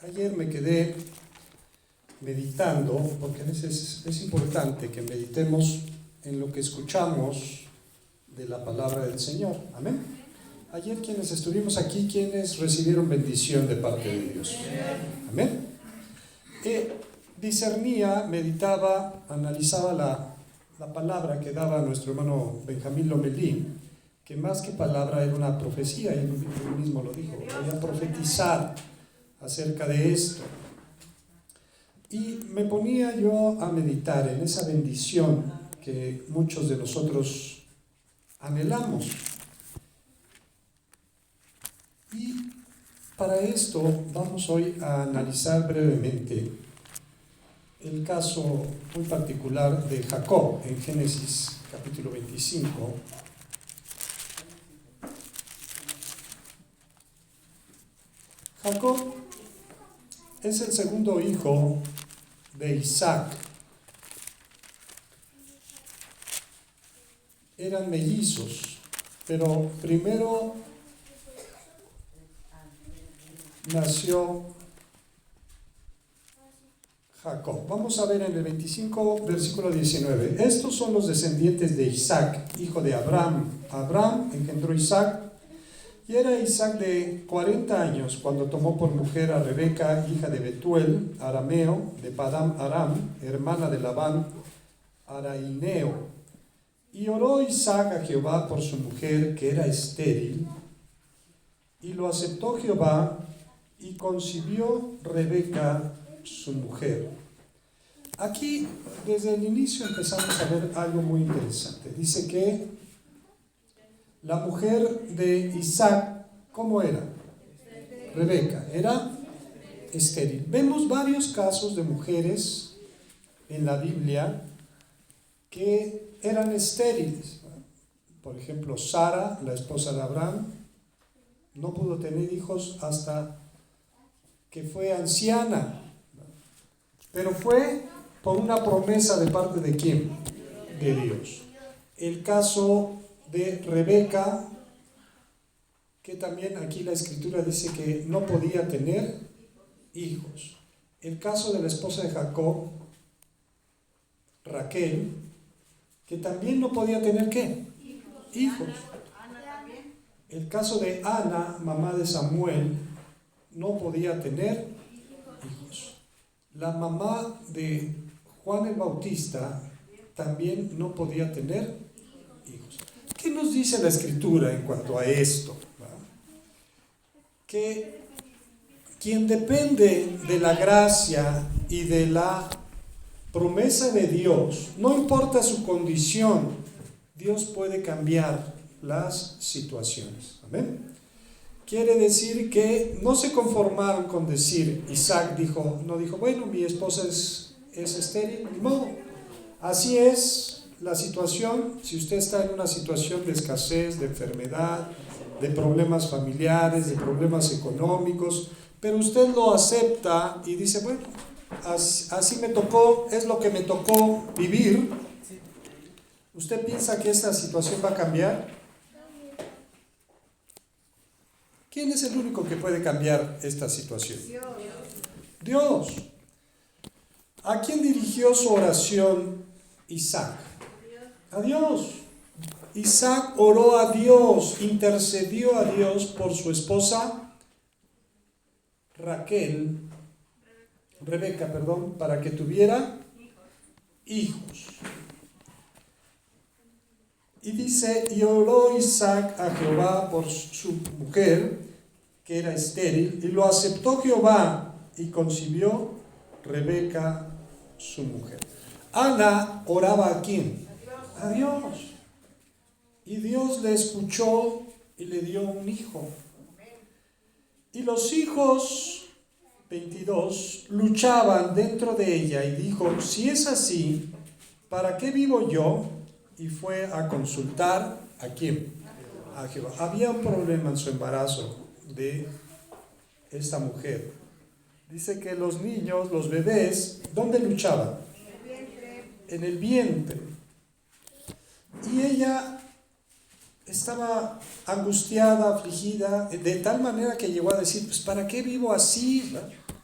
Ayer me quedé meditando, porque a veces es importante que meditemos en lo que escuchamos de la palabra del Señor. Amén. Ayer quienes estuvimos aquí, quienes recibieron bendición de parte de Dios. Amén. Discernía, meditaba, analizaba la palabra que daba nuestro hermano Benjamín Lomelí, que más que palabra era una profecía, él mismo lo dijo, voy a profetizar acerca de esto. Y me ponía yo a meditar en esa bendición que muchos de nosotros anhelamos. Y para esto vamos hoy a analizar brevemente el caso muy particular de Jacob en Génesis capítulo 25. Jacob es el segundo hijo de Isaac. Eran mellizos, pero primero nació Jacob. Vamos a ver en el 25, versículo 19. Estos son los descendientes de Isaac, hijo de Abraham. Abraham engendró a Isaac, y era Isaac de 40 años cuando tomó por mujer a Rebeca, hija de Betuel, arameo, de Padam Aram, hermana de Labán, araineo. Y oró Isaac a Jehová por su mujer, que era estéril, y lo aceptó Jehová, y concibió Rebeca, su mujer. Aquí, desde el inicio, empezamos a ver algo muy interesante. Dice que la mujer de Isaac, ¿cómo era? Rebeca, era estéril. Vemos varios casos de mujeres en la Biblia que eran estériles. Por ejemplo, Sara, la esposa de Abraham, no pudo tener hijos hasta que fue anciana. Pero fue por una promesa de parte de ¿quién? De Dios. El caso de Rebeca, que también aquí la escritura dice que no podía tener hijos. El caso de la esposa de Jacob, Raquel, que también no podía tener ¿qué? Hijos. El caso de Ana, mamá de Samuel, no podía tener hijos. La mamá de Juan el Bautista también no podía tener hijos. ¿Qué nos dice la escritura en cuanto a esto? Que quien depende de la gracia y de la promesa de Dios, no importa su condición, Dios puede cambiar las situaciones. ¿Amén? Quiere decir que no se conformaron con decir, Isaac no dijo, bueno, mi esposa es estéril, ni modo. Así es la situación. Si usted está en una situación de escasez, de enfermedad, de problemas familiares, de problemas económicos, pero usted lo acepta y dice, bueno, así me tocó, es lo que me tocó vivir. ¿Usted piensa que esta situación va a cambiar? ¿Quién es el único que puede cambiar esta situación? Dios. ¿A quién dirigió su oración Isaac? A Dios. Isaac oró a Dios, intercedió a Dios por su esposa Rebeca, para que tuviera hijos. Y dice, y oró Isaac a Jehová por su mujer, que era estéril, y lo aceptó Jehová, y concibió Rebeca, su mujer. Ana oraba ¿a quién? A Dios. Y Dios le escuchó y le dio un hijo. Y los hijos, 22, luchaban dentro de ella, y dijo, si es así, ¿para qué vivo yo? Y fue a consultar ¿a quién? A Jehová. Había un problema en su embarazo de esta mujer. Dice que los niños, los bebés, ¿dónde luchaban? En el vientre. Y ella estaba angustiada, afligida, de tal manera que llegó a decir, pues ¿para qué vivo así? ¿No?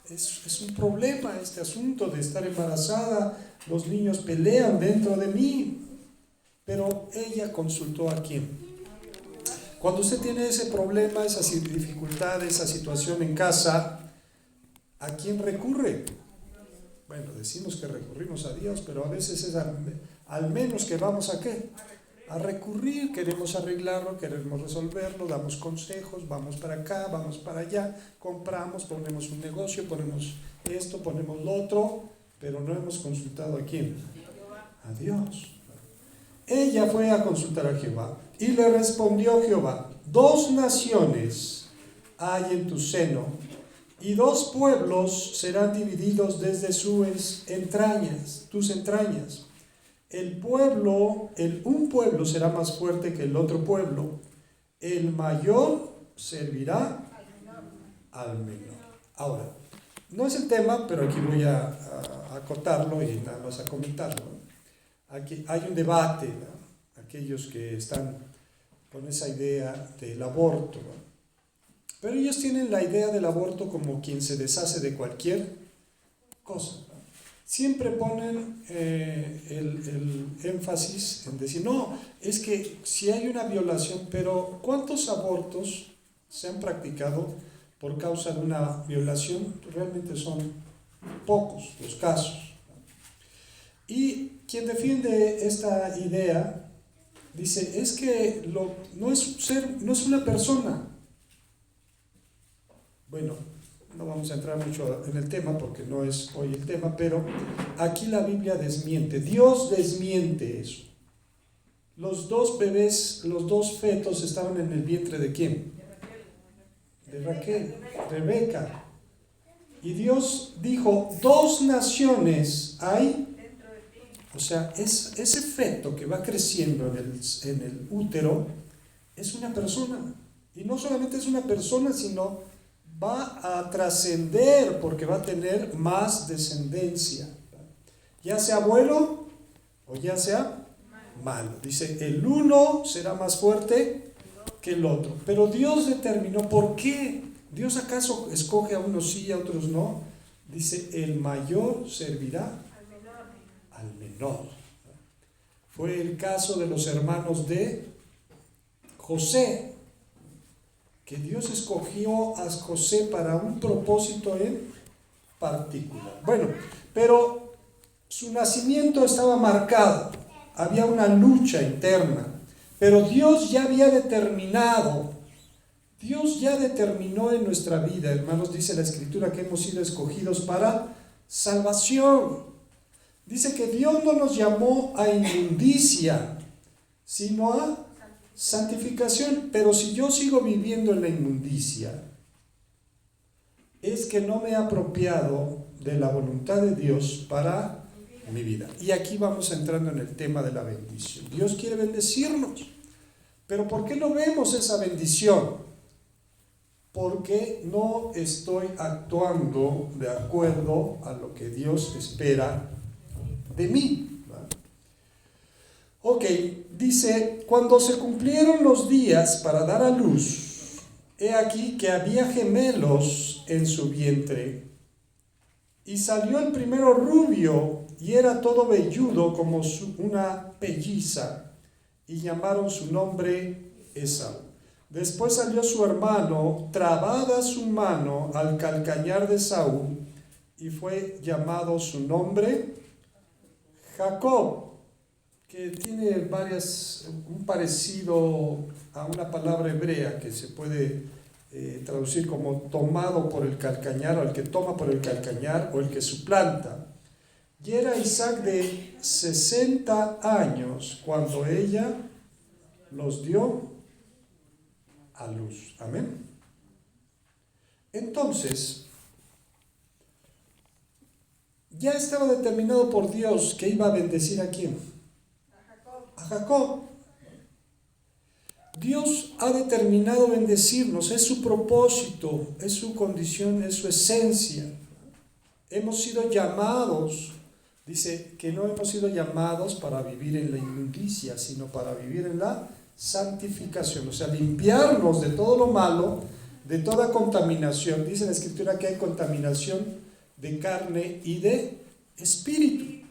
Es un problema este asunto de estar embarazada, los niños pelean dentro de mí. Pero ella consultó a quién. Cuando usted tiene ese problema, esa dificultad, esa situación en casa, ¿a quién recurre? Bueno, decimos que recurrimos a Dios, pero a veces es al menos que vamos a ¿qué? A recurrir, queremos arreglarlo, queremos resolverlo, damos consejos, vamos para acá, vamos para allá, compramos, ponemos un negocio, ponemos esto, ponemos lo otro, pero no hemos consultado a quién. A Dios. Ella fue a consultar a Jehová y le respondió Jehová: 2 naciones hay en tu seno y 2 pueblos serán divididos desde sus entrañas, tus entrañas. Un pueblo será más fuerte que el otro pueblo. El mayor servirá al menor. Ahora, no es el tema, pero aquí voy a acotarlo y nada más a comentarlo. Aquí hay un debate, ¿no? Aquellos que están con esa idea del aborto, ¿no? Pero ellos tienen la idea del aborto como quien se deshace de cualquier cosa, ¿no? Siempre ponen el énfasis en decir, no, es que si hay una violación, pero ¿cuántos abortos se han practicado por causa de una violación? Realmente son pocos los casos. Y quien defiende esta idea dice, es que no es una persona. Bueno, no vamos a entrar mucho en el tema porque no es hoy el tema, pero aquí la Biblia desmiente, Dios desmiente eso. Los 2 bebés, los 2 fetos estaban en el vientre ¿de quién? De Raquel, Rebeca. Y Dios dijo, 2 naciones hay. O sea, ese feto que va creciendo en el útero es una persona. Y no solamente es una persona, sino va a trascender porque va a tener más descendencia. Ya sea bueno o ya sea malo. Dice, el uno será más fuerte que el otro. Pero Dios determinó, ¿por qué? ¿Dios acaso escoge a unos sí y a otros no? Dice, el mayor servirá al menor. Fue el caso de los hermanos de José, que Dios escogió a José para un propósito en particular. Bueno, pero su nacimiento estaba marcado, había una lucha interna, pero Dios ya determinó en nuestra vida, hermanos, dice la Escritura que hemos sido escogidos para salvación. Dice que Dios no nos llamó a inmundicia, sino a santificación. Pero si yo sigo viviendo en la inmundicia, es que no me he apropiado de la voluntad de Dios para mi vida. Y aquí vamos entrando en el tema de la bendición. Dios quiere bendecirnos. Pero ¿por qué no vemos esa bendición? Porque no estoy actuando de acuerdo a lo que Dios espera de mí. Ok, dice, cuando se cumplieron los días para dar a luz, he aquí que había gemelos en su vientre, y salió el primero rubio, y era todo velludo como una pelliza, y llamaron su nombre Esaú. Después salió su hermano, trabada su mano al calcañar de Esaú, y fue llamado su nombre Jacob, que tiene un parecido a una palabra hebrea que se puede traducir como tomado por el calcañar, o el que toma por el calcañar, o el que suplanta. Y era Isaac de 60 años cuando ella los dio a luz. Amén. Entonces, ya estaba determinado por Dios que iba a bendecir ¿a quién? A Jacob. Dios ha determinado bendecirnos, es su propósito, es su condición, es su esencia. Hemos sido llamados, dice que no hemos sido llamados para vivir en la inmundicia, sino para vivir en la santificación, o sea, limpiarnos de todo lo malo, de toda contaminación. Dice la Escritura que hay contaminación de carne y de espíritu.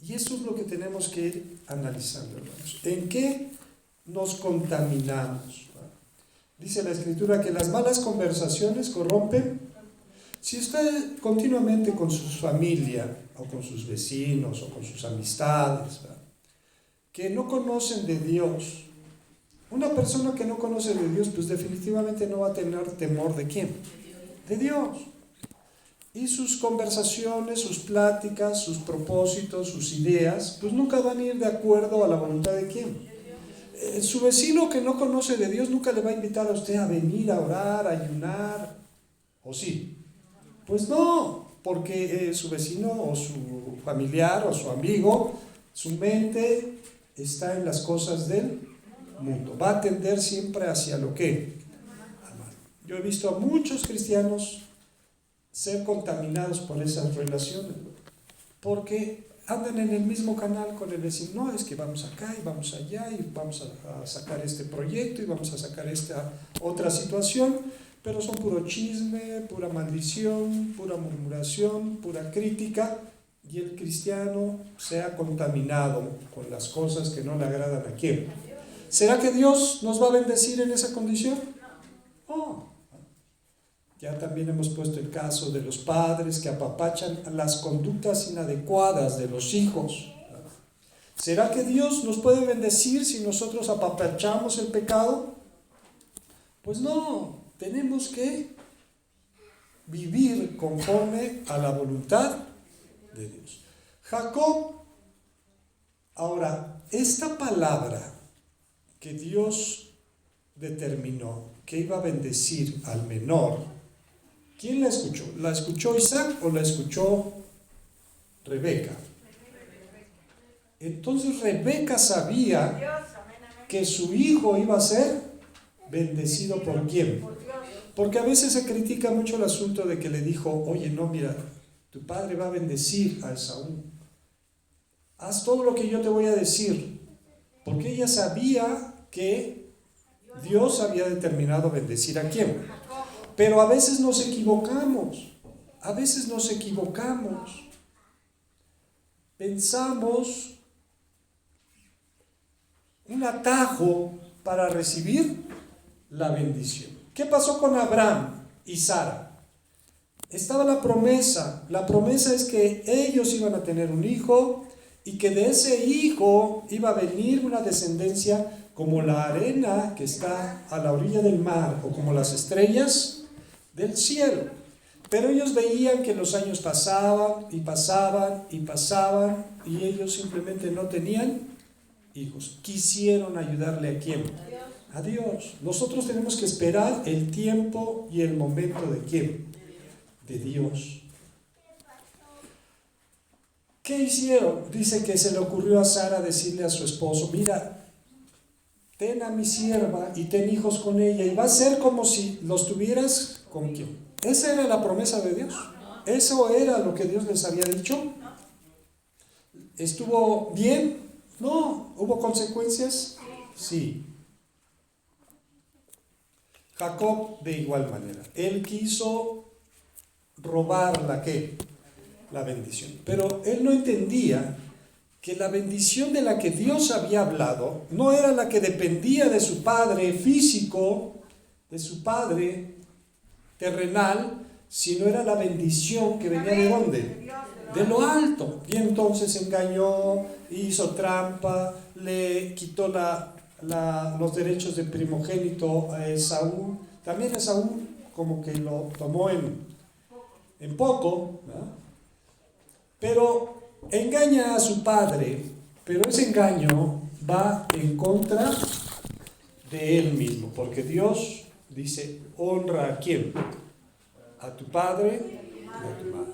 Y eso es lo que tenemos que ir analizando, hermanos. ¿En qué nos contaminamos? Dice la Escritura que las malas conversaciones corrompen. Si usted continuamente con su familia, o con sus vecinos, o con sus amistades, ¿verdad?, que no conocen de Dios, una persona que no conoce de Dios, pues definitivamente no va a tener temor ¿de quién? De Dios. Y sus conversaciones, sus pláticas, sus propósitos, sus ideas, pues nunca van a ir de acuerdo a la voluntad de quién. Su vecino que no conoce de Dios nunca le va a invitar a usted a venir a orar, a ayunar, ¿o sí? Pues no, porque su vecino o su familiar o su amigo, su mente está en las cosas del mundo. Va a tender siempre hacia lo que. Yo he visto a muchos cristianos ser contaminados por esas relaciones, porque andan en el mismo canal con el vecino. No, es que vamos acá y vamos allá y vamos a sacar este proyecto y vamos a sacar esta otra situación, pero son puro chisme, pura maldición, pura murmuración, pura crítica, y el cristiano se ha contaminado con las cosas que no le agradan a quién. ¿Será que Dios nos va a bendecir en esa condición? No. Ya también hemos puesto el caso de los padres que apapachan las conductas inadecuadas de los hijos. ¿Será que Dios nos puede bendecir si nosotros apapachamos el pecado? Pues no, tenemos que vivir conforme a la voluntad de Dios. Jacob, ahora, esta palabra que Dios determinó que iba a bendecir al menor, ¿quién la escuchó? ¿La escuchó Isaac o la escuchó Rebeca? Entonces Rebeca sabía que su hijo iba a ser bendecido ¿por quién? Porque a veces se critica mucho el asunto de que le dijo, oye, no, mira, tu padre va a bendecir a Esaú. Haz todo lo que yo te voy a decir. Porque ella sabía que Dios había determinado bendecir a quién. Pero a veces nos equivocamos. A veces nos equivocamos. Pensamos un atajo para recibir la bendición. ¿Qué pasó con Abraham y Sara? Estaba la promesa. La promesa es que ellos iban a tener un hijo y que de ese hijo iba a venir una descendencia como la arena que está a la orilla del mar o como las estrellas del cielo. Pero ellos veían que los años pasaban y pasaban y pasaban y ellos simplemente no tenían hijos. Quisieron ayudarle ¿a quién? A Dios. Nosotros tenemos que esperar el tiempo y el momento ¿de quién? De Dios. ¿Qué hicieron? Dice que se le ocurrió a Sara decirle a su esposo, mira, ten a mi sierva y ten hijos con ella y va a ser como si los tuvieras con quién. ¿Esa era la promesa de Dios? ¿Eso era lo que Dios les había dicho? ¿Estuvo bien? No. ¿Hubo consecuencias? Sí. Jacob de igual manera. Él quiso robar la bendición. Pero él no entendía que la bendición de la que Dios había hablado no era la que dependía de su padre físico, de su padre terrenal, sino era la bendición que venía ¿de dónde? De lo alto. Y entonces engañó, hizo trampa, le quitó los derechos de primogénito a Esaú. También Esaú como que lo tomó en poco, ¿no? Pero engaña a su padre, pero ese engaño va en contra de él mismo, porque Dios dice, honra ¿a quién? A tu padre y a tu madre.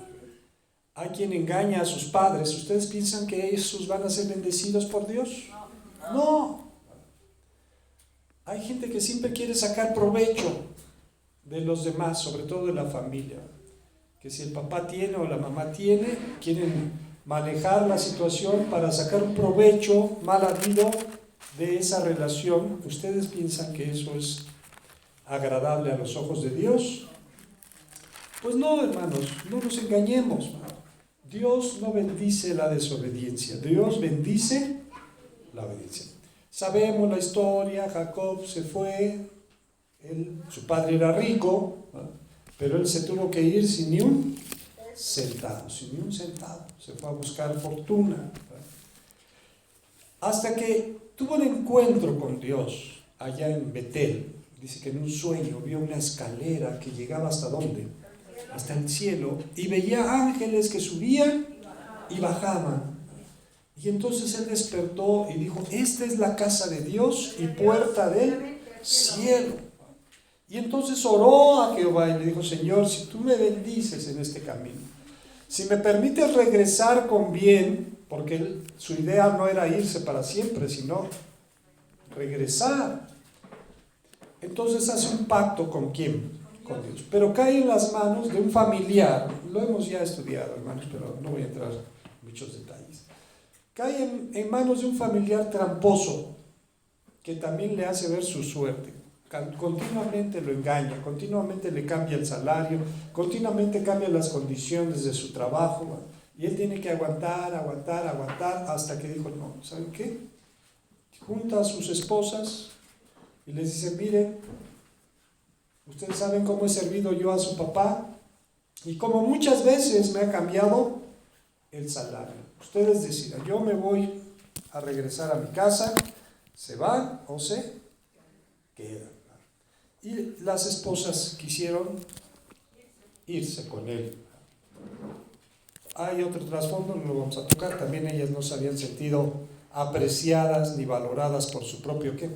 Hay quien engaña a sus padres. ¿Ustedes piensan que esos van a ser bendecidos por Dios? No. Hay gente que siempre quiere sacar provecho de los demás, sobre todo de la familia. Que si el papá tiene o la mamá tiene, quieren manejar la situación para sacar un provecho mal habido de esa relación, ¿ustedes piensan que eso es agradable a los ojos de Dios? Pues no, hermanos, no nos engañemos. Dios no bendice la desobediencia, Dios bendice la obediencia. Sabemos la historia, Jacob se fue, su padre era rico, pero él se tuvo que ir sin ni un centavo, se fue a buscar fortuna. Hasta que tuvo un encuentro con Dios allá en Betel. Dice que en un sueño vio una escalera que llegaba ¿hasta dónde? Hasta el cielo, y veía ángeles que subían y bajaban. Y entonces él despertó y dijo: esta es la casa de Dios y puerta del cielo. Y entonces oró a Jehová y le dijo: Señor, si tú me bendices en este camino, si me permites regresar con bien, porque su idea no era irse para siempre, sino regresar. Entonces hace un pacto ¿con quién? Con Dios. Pero cae en las manos de un familiar. Lo hemos ya estudiado, hermanos, pero no voy a entrar en muchos detalles. Cae en manos de un familiar tramposo, que también le hace ver su suerte. Continuamente lo engaña, continuamente le cambia el salario, continuamente cambia las condiciones de su trabajo, y él tiene que aguantar, hasta que dijo: no, ¿saben qué? Junta a sus esposas y les dice: miren, ustedes saben cómo he servido yo a su papá y como muchas veces me ha cambiado el salario. Ustedes decidan, yo me voy a regresar a mi casa, se van o se quedan. Y las esposas quisieron irse con él. Hay otro trasfondo, no lo vamos a tocar. También ellas no se habían sentido apreciadas ni valoradas por su propio ¿qué?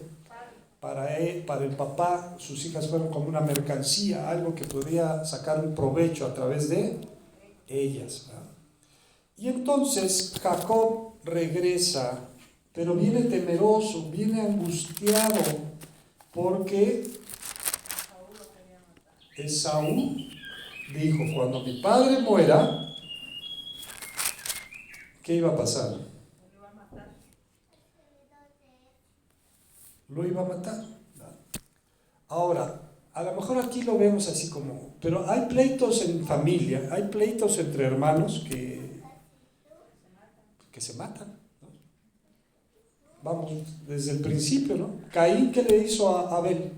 Para el papá, sus hijas fueron como una mercancía, algo que podía sacar un provecho a través de ellas, ¿verdad? Y entonces Jacob regresa, pero viene temeroso, viene angustiado, porque Esaú dijo: cuando mi padre muera, ¿qué iba a pasar? Lo iba a matar. Ahora, a lo mejor aquí lo vemos así como, pero hay pleitos en familia, hay pleitos entre hermanos que se matan, ¿no? Vamos, desde el principio, ¿no? Caín, ¿qué le hizo a Abel?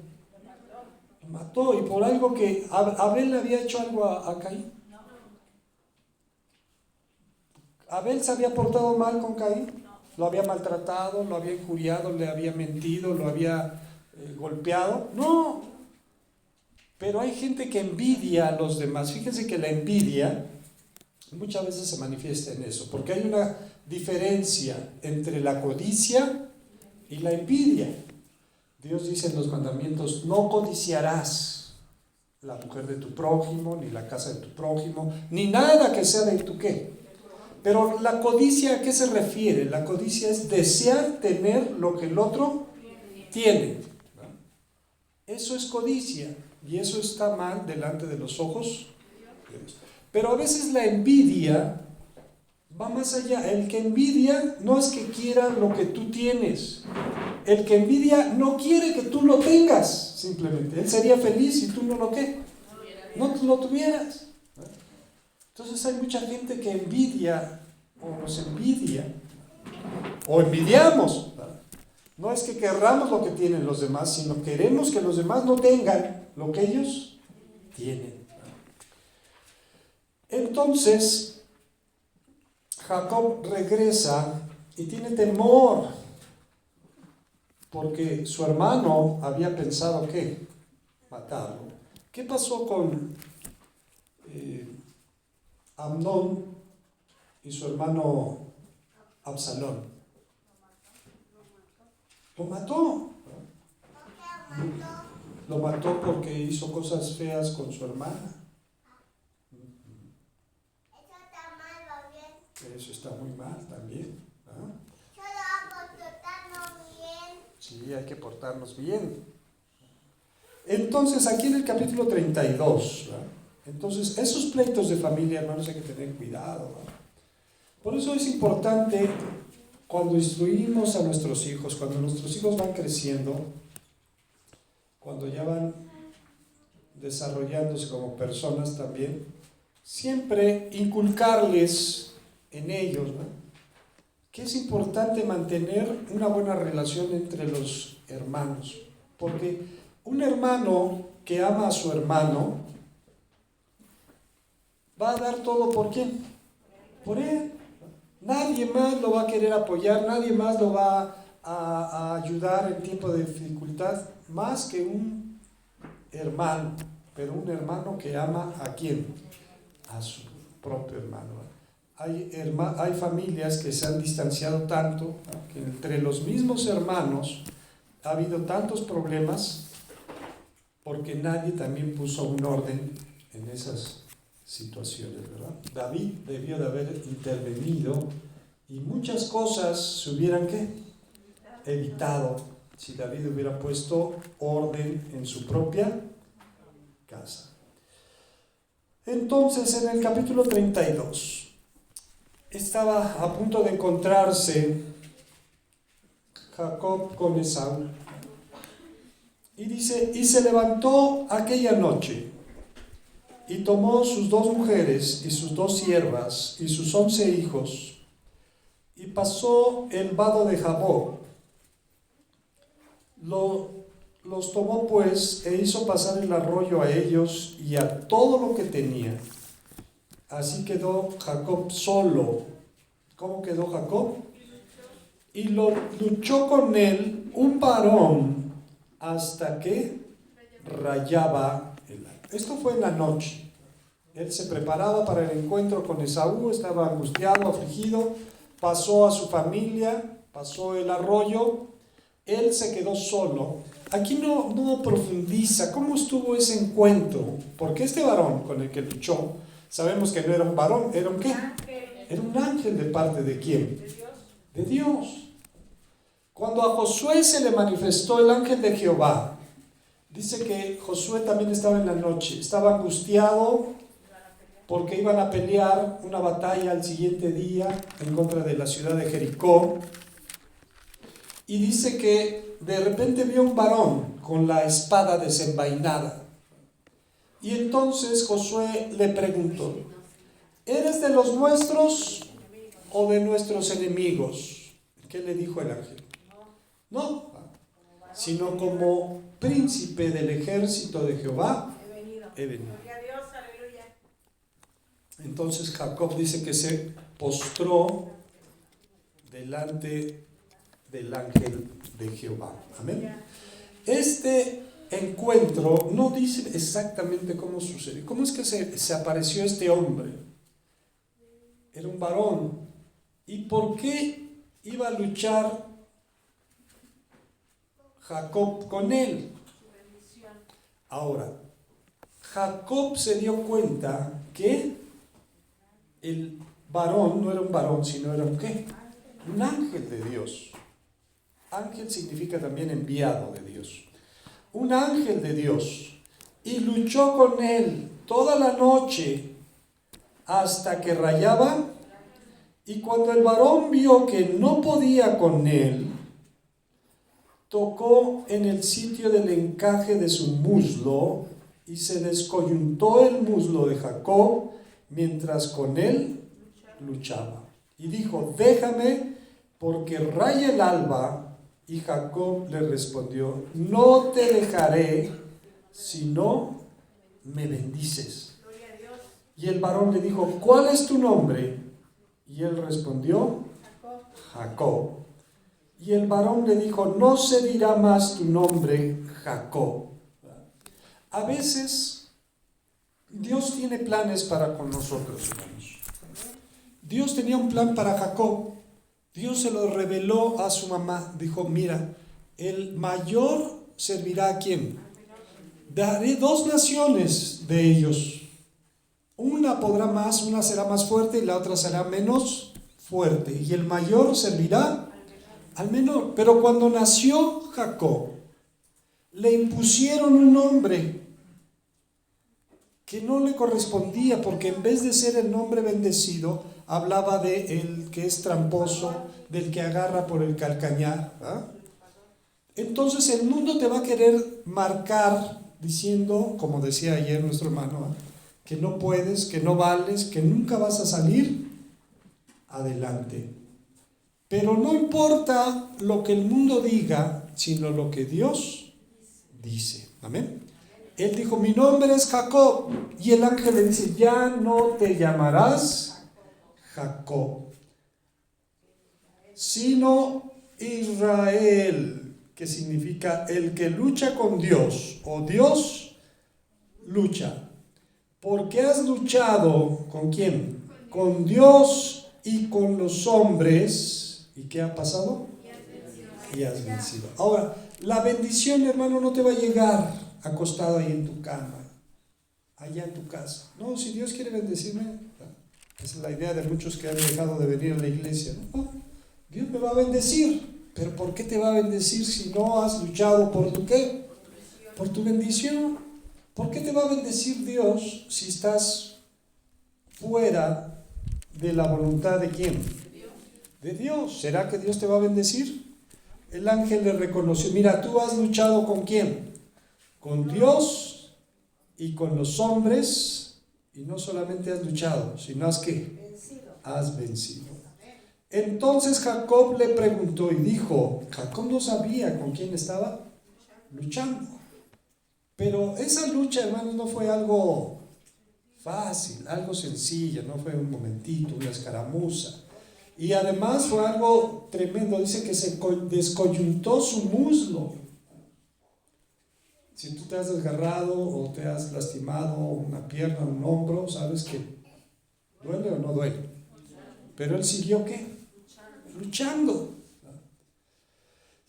Lo mató, y por algo que Abel le había hecho algo a Caín. Abel se había portado mal con Caín, lo había maltratado, lo había injuriado, le había mentido, lo había golpeado. No, pero hay gente que envidia a los demás. Fíjense que la envidia muchas veces se manifiesta en eso, porque hay una diferencia entre la codicia y la envidia. Dios dice en los mandamientos: no codiciarás la mujer de tu prójimo, ni la casa de tu prójimo, ni nada que sea de tu ¿qué? Pero la codicia, ¿a qué se refiere? La codicia es desear tener lo que el otro tiene. Eso es codicia, y eso está mal delante de los ojos de Dios. Pero a veces la envidia va más allá. El que envidia no es que quiera lo que tú tienes. El que envidia no quiere que tú lo tengas, simplemente. Él sería feliz si tú no lo ¿qué? No lo tuvieras. Entonces hay mucha gente que envidia, o nos envidia, o envidiamos. No es que querramos lo que tienen los demás, sino queremos que los demás no tengan lo que ellos tienen. Entonces Jacob regresa y tiene temor, porque su hermano había pensado ¿qué? Matarlo. ¿Qué pasó con Amnón y su hermano Absalón? Lo mató. Lo mató porque hizo cosas feas con su hermana. Eso está muy mal también, ¿no? Sí, hay que portarnos bien. Entonces, aquí en el capítulo 32, ¿no? Entonces, esos pleitos de familia, hermanos, hay que tener cuidado, ¿no? Por eso es importante cuando instruimos a nuestros hijos, cuando nuestros hijos van creciendo, cuando ya van desarrollándose como personas también, siempre inculcarles en ellos, ¿no?, que es importante mantener una buena relación entre los hermanos, porque un hermano que ama a su hermano va a dar todo ¿por quién? Por él. Nadie más lo va a querer apoyar, nadie más lo va a ayudar en tiempo de dificultad, más que un hermano, pero un hermano que ama ¿a quién? A su propio hermano. Hay familias que se han distanciado tanto, ¿no?, que entre los mismos hermanos ha habido tantos problemas porque nadie también puso un orden en esas situaciones, ¿verdad? David debió de haber intervenido y muchas cosas se hubieran evitado si David hubiera puesto orden en su propia casa. Entonces, en el capítulo 32 estaba a punto de encontrarse Jacob con Esaú. Y dice, y se levantó aquella noche, y tomó sus 2 mujeres, y sus 2 siervas, y sus 11 hijos, y pasó el vado de Jaboc. Los tomó pues, e hizo pasar el arroyo a ellos, y a todo lo que tenía. Así quedó Jacob solo. ¿Cómo quedó Jacob? Y luchó con él un varón hasta que rayaba el alba. Esto fue en la noche. Él se preparaba para el encuentro con Esaú, estaba angustiado, afligido, pasó a su familia, pasó el arroyo, él se quedó solo. Aquí no profundiza cómo estuvo ese encuentro, porque este varón con el que luchó, sabemos que no era un varón, ¿era un qué? Era un ángel. ¿De parte de quién? De Dios. Cuando a Josué se le manifestó el ángel de Jehová, dice que Josué también estaba en la noche, estaba angustiado porque iban a pelear una batalla al siguiente día en contra de la ciudad de Jericó, y dice que de repente vio un varón con la espada desenvainada. Y entonces Josué le preguntó, ¿eres de los nuestros o de nuestros enemigos? ¿Qué le dijo el ángel? No, sino como príncipe del ejército de Jehová he venido. Entonces Jacob dice que se postró delante del ángel de Jehová. Amén. Este encuentro no dice exactamente cómo sucedió. ¿Cómo es que se apareció este hombre? Era un varón. ¿Y por qué iba a luchar Jacob con él? Ahora, Jacob se dio cuenta que el varón no era un varón, sino era un ¿qué? Un ángel de Dios. Ángel significa también enviado de Dios. Un ángel de Dios. Y luchó con él toda la noche hasta que rayaba. Y cuando el varón vio que no podía con él, tocó en el sitio del encaje de su muslo y se descoyuntó el muslo de Jacob mientras con él luchaba. Y dijo, déjame porque raya el alba. Y Jacob le respondió, no te dejaré si no me bendices. Y el varón le dijo, ¿cuál es tu nombre? Y él respondió, Jacob. Y el varón le dijo, no se dirá más tu nombre, Jacob. A veces Dios tiene planes para con nosotros, hermanos. Dios tenía un plan para Jacob. Dios se lo reveló a su mamá. Dijo, mira, el mayor servirá ¿a quién? Daré 2 naciones de ellos. Una podrá más, una será más fuerte y la otra será menos fuerte. Y el mayor servirá al menor. Pero cuando nació Jacob, le impusieron un nombre que no le correspondía, porque en vez de ser el nombre bendecido, hablaba de el que es tramposo, del que agarra por el calcañar. ¿Ah? Entonces el mundo te va a querer marcar diciendo, como decía ayer nuestro hermano, que no puedes, que no vales, que nunca vas a salir adelante. Pero no importa lo que el mundo diga, sino lo que Dios dice. Amén. Él dijo, mi nombre es Jacob. Y el ángel le dice, ya no te llamarás Jacob, sino Israel, que significa el que lucha con Dios, o Dios lucha. Porque has luchado ¿con quién? Con Dios y con los hombres. ¿Y qué ha pasado? Y has vencido. Ahora, la bendición, hermano, no te va a llegar acostado ahí en tu cama, allá en tu casa. No, si Dios quiere bendecirme, esa es la idea de muchos que han dejado de venir a la iglesia. No, Dios me va a bendecir. Pero ¿por qué te va a bendecir si no has luchado por tu qué? Por tu bendición. ¿Por qué te va a bendecir Dios si estás fuera de la voluntad de quién? De Dios. ¿Será que Dios te va a bendecir? El ángel le reconoció, mira, tú has luchado ¿con quién? Con Dios y con los hombres, y no solamente has luchado, sino has ¿qué? Has vencido. Entonces Jacob le preguntó y dijo, Jacob no sabía con quién estaba luchando. Pero esa lucha, hermanos, no fue algo fácil, algo sencillo, no fue un momentito, una escaramuza. Y además fue algo tremendo, dice que se descoyuntó su muslo. Si tú te has desgarrado o te has lastimado una pierna, un hombro, sabes que duele o no duele. Pero él siguió ¿qué? Luchando.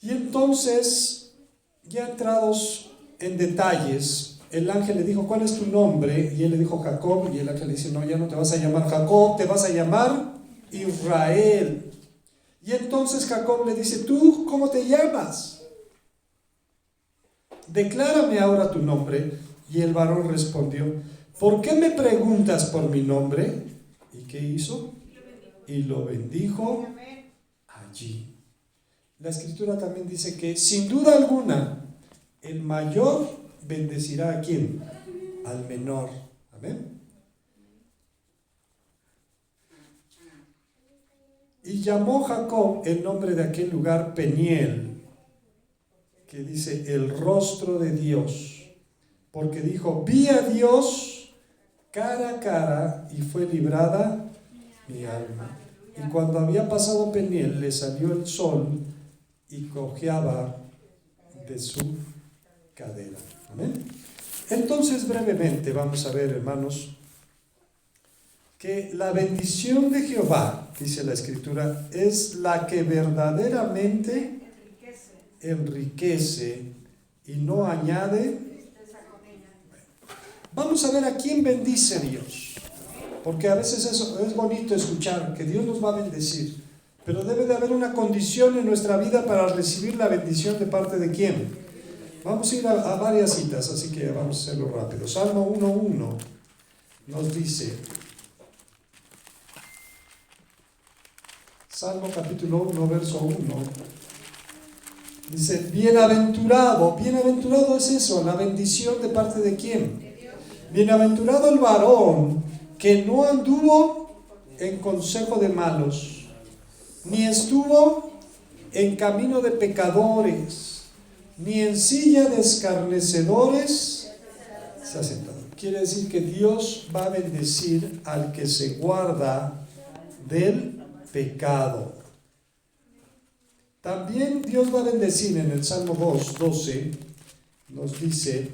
Y entonces, ya entrados en detalles, el ángel le dijo, ¿cuál es tu nombre? Y él le dijo Jacob, y el ángel le dice, no, ya no te vas a llamar Jacob, te vas a llamar Israel. Y entonces Jacob le dice, ¿tú cómo te llamas? Declárame ahora tu nombre. Y el varón respondió, ¿por qué me preguntas por mi nombre? ¿Y qué hizo? Y lo bendijo allí. La escritura también dice que sin duda alguna el mayor bendecirá ¿a quién? Al menor. Amén. Y llamó Jacob el nombre de aquel lugar Peniel, que dice el rostro de Dios, porque dijo, vi a Dios cara a cara y fue librada mi alma. Y cuando había pasado Peniel, le salió el sol y cojeaba de su cadera. ¿Amén? Entonces, brevemente, vamos a ver, hermanos, que la bendición de Jehová, dice la Escritura, es la que verdaderamente enriquece y no añade. Vamos a ver a quién bendice Dios, porque a veces eso es bonito escuchar que Dios nos va a bendecir, pero debe de haber una condición en nuestra vida para recibir la bendición de parte de quién. Vamos a ir a varias citas, así que vamos a hacerlo rápido. Salmo 1:1 nos dice, Salmo capítulo 1, verso 1, dice, bienaventurado es eso, la bendición de parte de quién. Bienaventurado el varón que no anduvo en consejo de malos, ni estuvo en camino de pecadores, ni en silla de escarnecedores se ha sentado. Quiere decir que Dios va a bendecir al que se guarda del pecado. También Dios va a bendecir en el Salmo 2:12, nos dice,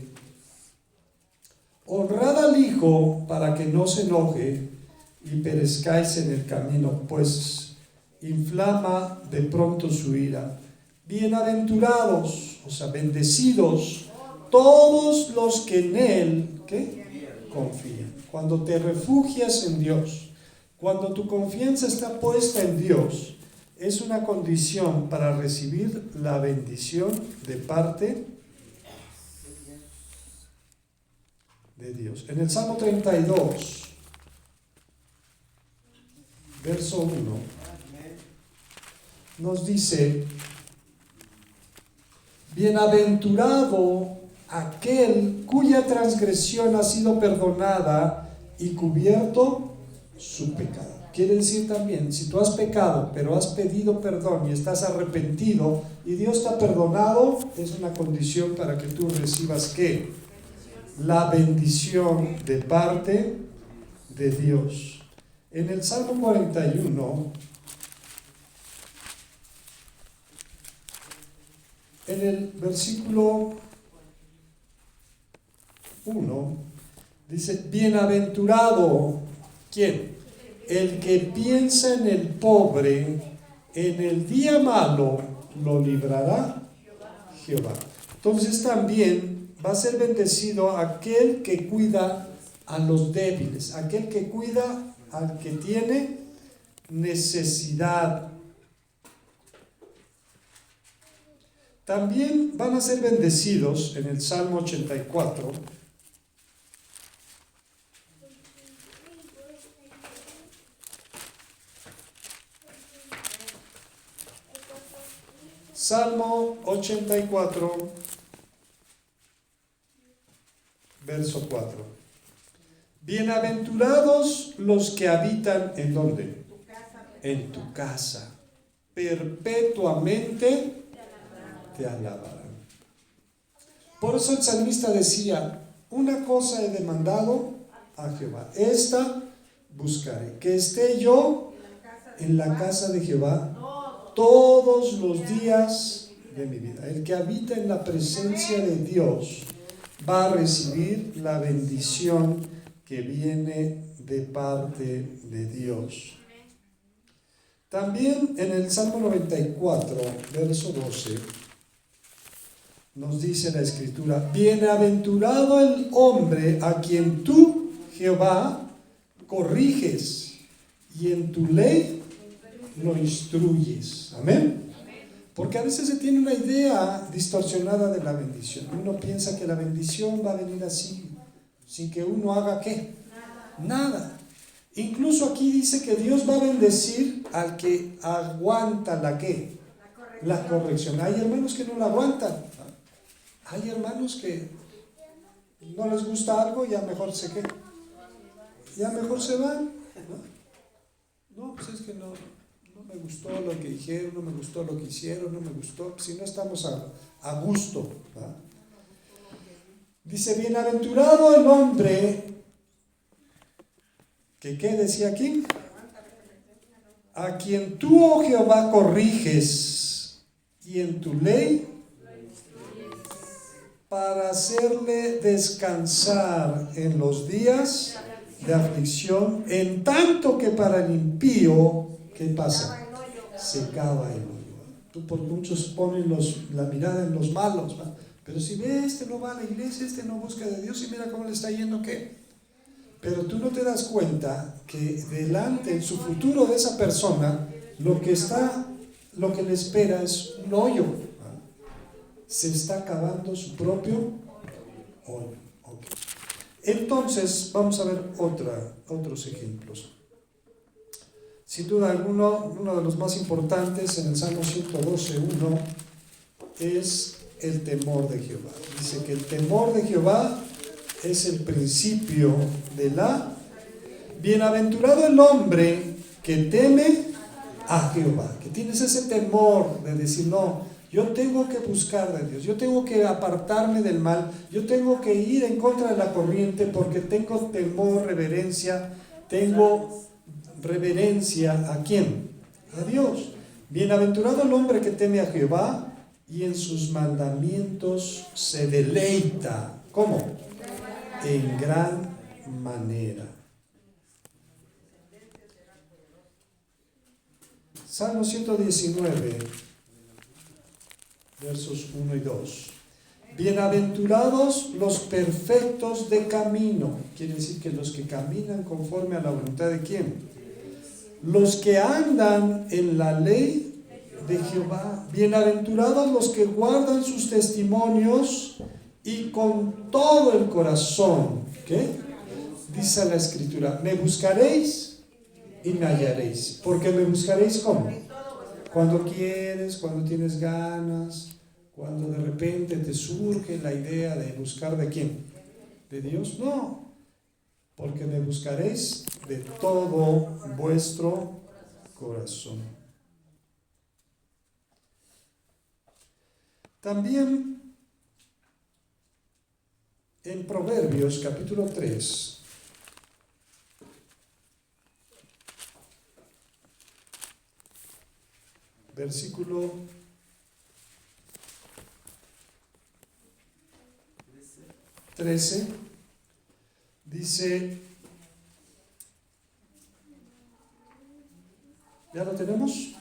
honrad al Hijo para que no se enoje y perezcáis en el camino, pues inflama de pronto su ira. Bienaventurados, o sea, bendecidos todos los que en Él ¿qué? Confían. Cuando te refugias en Dios, cuando tu confianza está puesta en Dios, es una condición para recibir la bendición de parte de Dios. En el Salmo 32, verso 1, nos dice: bienaventurado aquel cuya transgresión ha sido perdonada y cubierto su pecado. Quiere decir también, si tú has pecado, pero has pedido perdón y estás arrepentido y Dios te ha perdonado, es una condición para que tú recibas ¿qué? La bendición de parte de Dios. En el Salmo 41, en el versículo 1, dice: bienaventurado, ¿quién? El que piensa en el pobre, en el día malo lo librará Jehová. Entonces también va a ser bendecido aquel que cuida a los débiles, aquel que cuida al que tiene necesidad. También van a ser bendecidos en el Salmo 84. Salmo 84, verso 4. Bienaventurados los que habitan ¿en dónde? En tu casa. Perpetuamente te alabarán. Por eso el salmista decía: una cosa he demandado a Jehová, esta buscaré, que esté yo en la casa de Jehová todos los días de mi vida. El que habita en la presencia de Dios va a recibir la bendición que viene de parte de Dios. También en el Salmo 94, verso 12, nos dice la Escritura: bienaventurado el hombre a quien tú, Jehová, corriges y en tu ley lo instruyes. Amén. Porque a veces se tiene una idea distorsionada de la bendición. Uno piensa que la bendición va a venir así, sin que uno haga ¿qué? Nada. Incluso aquí dice que Dios va a bendecir al que aguanta la ¿qué? La corrección. Hay hermanos que no la aguantan. Hay hermanos que no les gusta algo y ya mejor se ¿qué? Ya mejor se van. No, pues es que no me gustó lo que dijeron, no me gustó lo que hicieron, no me gustó, si no estamos a gusto, ¿verdad? Dice: bienaventurado el hombre que, ¿qué decía aquí? A quien tú, oh Jehová, corriges y en tu ley para hacerle descansar en los días de aflicción, en tanto que para el impío, ¿qué pasa? Se cava el hoyo. Tú, por muchos ponen la mirada en los malos, ¿va? Pero si ve, este no va a la iglesia, este no busca de Dios y mira cómo le está yendo, ¿qué? Pero tú no te das cuenta que delante, en su futuro de esa persona, lo que le espera es un hoyo, ¿va? Se está cavando su propio hoyo. Okay. Entonces, vamos a ver otros ejemplos. Sin duda alguno, uno de los más importantes en el Salmo 112:1 es el temor de Jehová. Dice que el temor de Jehová es el principio de la... Bienaventurado el hombre que teme a Jehová, que tienes ese temor de decir: no, yo tengo que buscar de Dios, yo tengo que apartarme del mal, yo tengo que ir en contra de la corriente porque tengo temor, reverencia, ¿a quién? A Dios. Bienaventurado el hombre que teme a Jehová y en sus mandamientos se deleita. ¿Cómo? En gran manera. Salmo 119, versos 1 y 2. Bienaventurados los perfectos de camino. Quiere decir que los que caminan conforme a la voluntad de ¿quién? Los que andan en la ley de Jehová. Bienaventurados los que guardan sus testimonios y con todo el corazón. ¿Qué? Dice la Escritura, me buscaréis y me hallaréis. Porque me buscaréis ¿cómo? Cuando quieres, cuando tienes ganas, cuando de repente te surge la idea de buscar ¿de quién? ¿De Dios? No, porque me buscaréis de todo vuestro corazón. También en Proverbios capítulo 3, versículo 13, dice, ¿ya lo tenemos?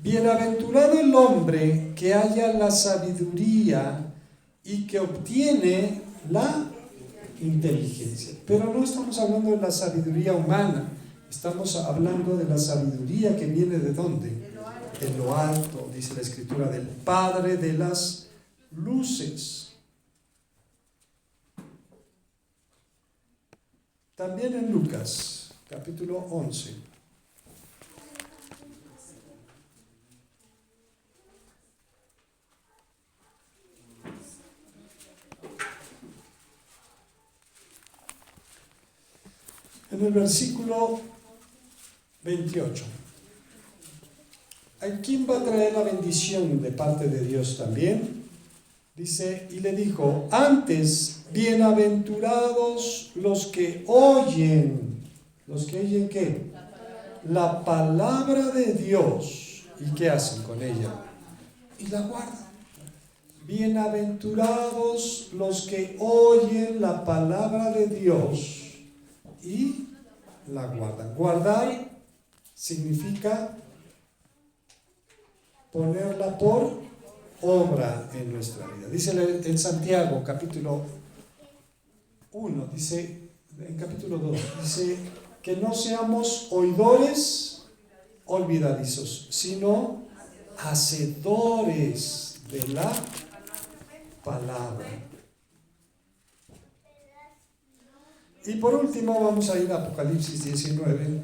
Bienaventurado el hombre que halla la sabiduría y que obtiene la inteligencia. Pero no estamos hablando de la sabiduría humana, estamos hablando de la sabiduría que viene ¿de dónde? De lo alto, dice la Escritura, del Padre de las luces. También en Lucas, capítulo 11. En el versículo 28. ¿A quién va a traer la bendición de parte de Dios también? Dice, y le dijo, antes, bienaventurados los que oyen. ¿Los que oyen qué? La palabra de Dios. ¿Y qué hacen con ella? Y la guardan. Bienaventurados los que oyen la palabra de Dios y la guardan. Guardar significa ponerla por obra en nuestra vida. Dice en Santiago capítulo 1, dice en capítulo 2, dice que no seamos oidores olvidadizos, sino hacedores de la palabra. Y por último vamos a ir a Apocalipsis 19.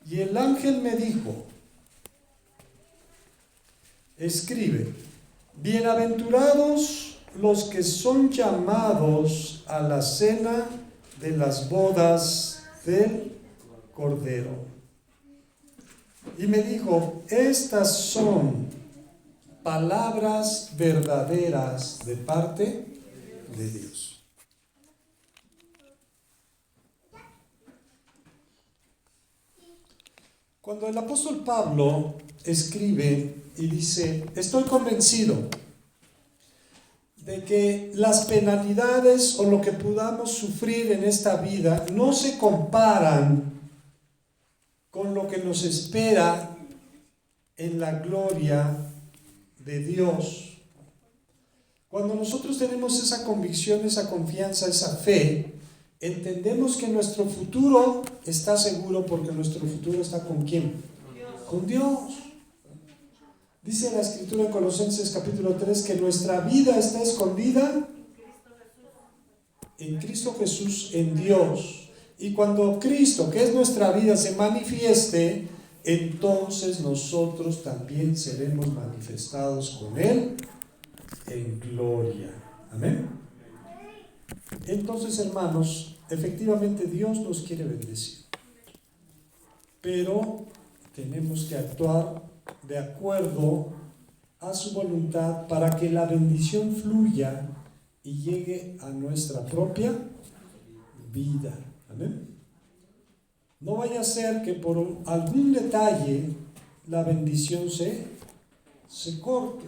Y el ángel me dijo, escribe, bienaventurados los que son llamados a la cena de las bodas del Cordero. Y me dijo, estas son palabras verdaderas de parte de Dios. Cuando el apóstol Pablo escribe y dice, estoy convencido de que las penalidades o lo que podamos sufrir en esta vida no se comparan con lo que nos espera en la gloria de Dios. Cuando nosotros tenemos esa convicción, esa confianza, esa fe, entendemos que nuestro futuro está seguro porque nuestro futuro está ¿con quién? Con Dios. Dice la Escritura en Colosenses capítulo 3 que nuestra vida está escondida en Cristo Jesús, en Dios. Y cuando Cristo, que es nuestra vida, se manifieste, entonces nosotros también seremos manifestados con Él en gloria. Amén. Entonces, hermanos, efectivamente Dios nos quiere bendecir, pero tenemos que actuar de acuerdo a su voluntad para que la bendición fluya y llegue a nuestra propia vida. Amén. No vaya a ser que por algún detalle la bendición se corte.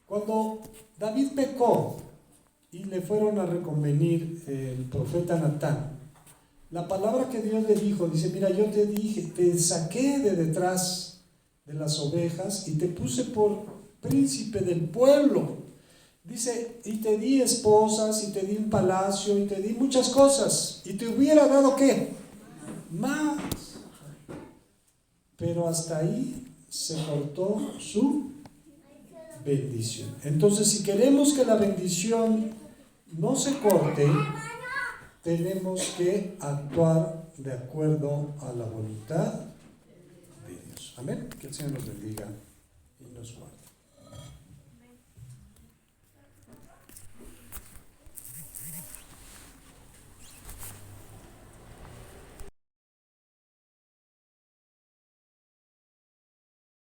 Cuando David pecó y le fueron a reconvenir el profeta Natán, la palabra que Dios le dijo, dice, mira, yo te dije, te saqué de detrás de las ovejas y te puse por príncipe del pueblo. Dice, y te di esposas, y te di un palacio, y te di muchas cosas, y te hubiera dado ¿qué? Más. Pero hasta ahí se cortó su bendición. Entonces, si queremos que la bendición no se corte, tenemos que actuar de acuerdo a la voluntad de Dios. Amén. Que el Señor nos bendiga y nos guarde.